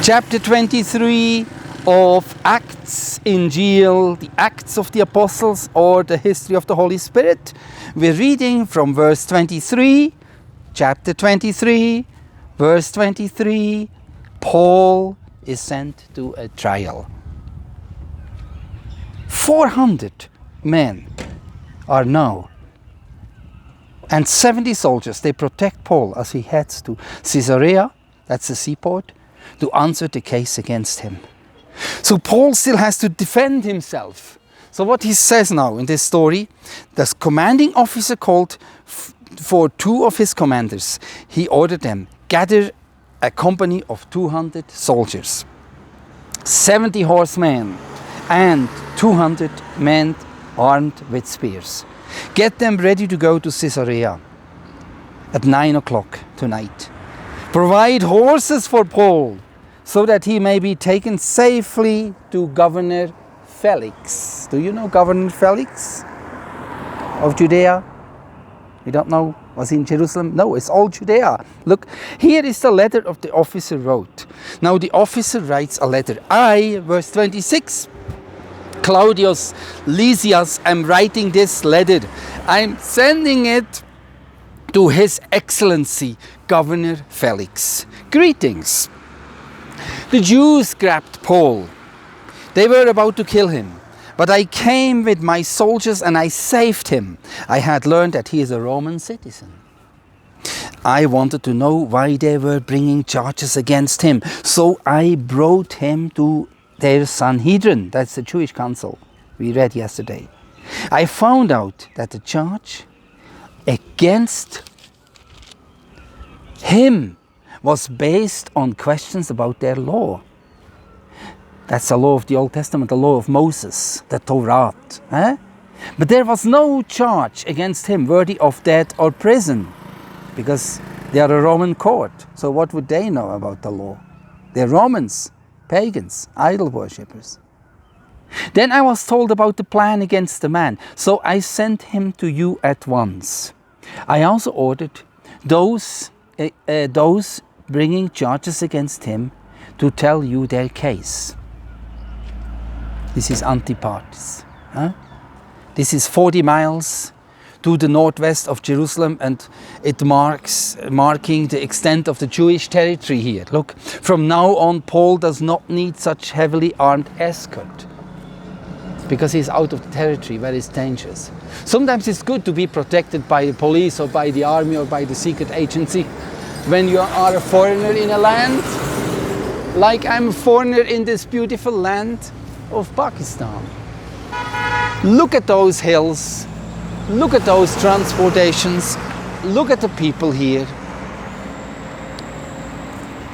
Chapter 23 of Acts, Injiil, the Acts of the Apostles, or the history of the Holy Spirit. We're reading from verse 23, chapter 23, verse 23. Paul is sent to a trial. 400 men are now, and 70 soldiers, they protect Paul as he heads to Caesarea, that's the seaport, to answer the case against him. So Paul still has to defend himself. So what he says now in this story, the commanding officer called for two of his commanders. He ordered them, gather a company of 200 soldiers, 70 horsemen and 200 men armed with spears. Get them ready to go to Caesarea at 9 o'clock tonight. Provide horses for Paul so that he may be taken safely to Governor Felix. Do you know Governor Felix of Judea? You don't know? Was he in Jerusalem? No, it's all Judea. Look, here is the letter of the officer wrote. Now the officer writes a letter. I, verse 26, Claudius Lysias, am writing this letter. I'm sending it to His Excellency, Governor Felix. Greetings. The Jews grabbed Paul. They were about to kill him, but I came with my soldiers and I saved him. I had learned that he is a Roman citizen. I wanted to know why they were bringing charges against him, so I brought him to their Sanhedrin, that's the Jewish council we read yesterday. I found out that the charge against him was based on questions about their law. That's the law of the Old Testament, the law of Moses, the Torah. But there was no charge against him worthy of death or prison, because they are a Roman court. So what would they know about the law? They're Romans, pagans, idol worshippers. Then I was told about the plan against the man, so I sent him to you at once. I also ordered those bringing charges against him to tell you their case. This is Antipatris. This is 40 miles to the northwest of Jerusalem, and it marking the extent of the Jewish territory here. Look, from now on, Paul does not need such heavily armed escort, because he's out of the territory where it's dangerous. Sometimes it's good to be protected by the police or by the army or by the secret agency when you are a foreigner in a land, like I'm a foreigner in this beautiful land of Pakistan. Look at those hills, look at those transportations, look at the people here.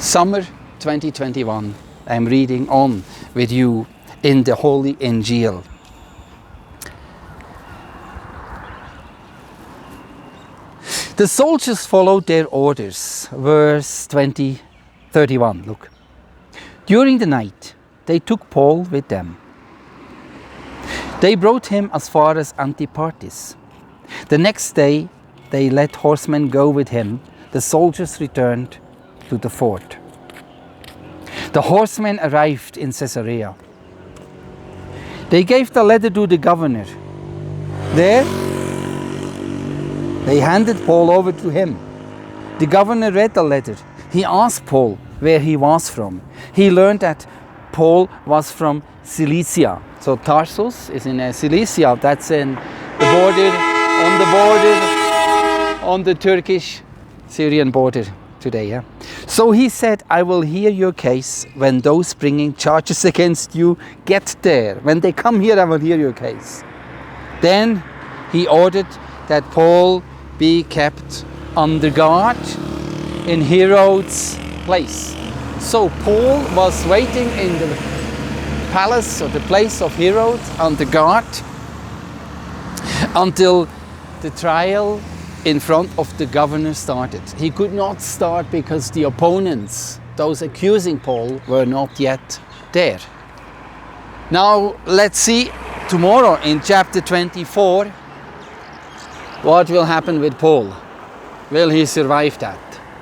Summer 2021, I'm reading on with you in the Holy Injiil. The soldiers followed their orders. Verse 31, look. During the night, they took Paul with them. They brought him as far as Antipatris. The next day, they let horsemen go with him. The soldiers returned to the fort. The horsemen arrived in Caesarea. They gave the letter to the governor. There, they handed Paul over to him. The governor read the letter. He asked Paul where he was from. He learned that Paul was from Cilicia. So Tarsus is in Cilicia. That's in the border, on the Turkish-Syrian border today. Yeah. So he said, I will hear your case when those bringing charges against you get there. When they come here, I will hear your case. Then he ordered that Paul be kept under guard in Herod's place. So Paul was waiting in the palace or the place of Herod under guard until the trial in front of the governor started. He could not start because the opponents, those accusing Paul, were not yet there. Now let's see tomorrow in chapter 24 what will happen with Paul. Will he survive that?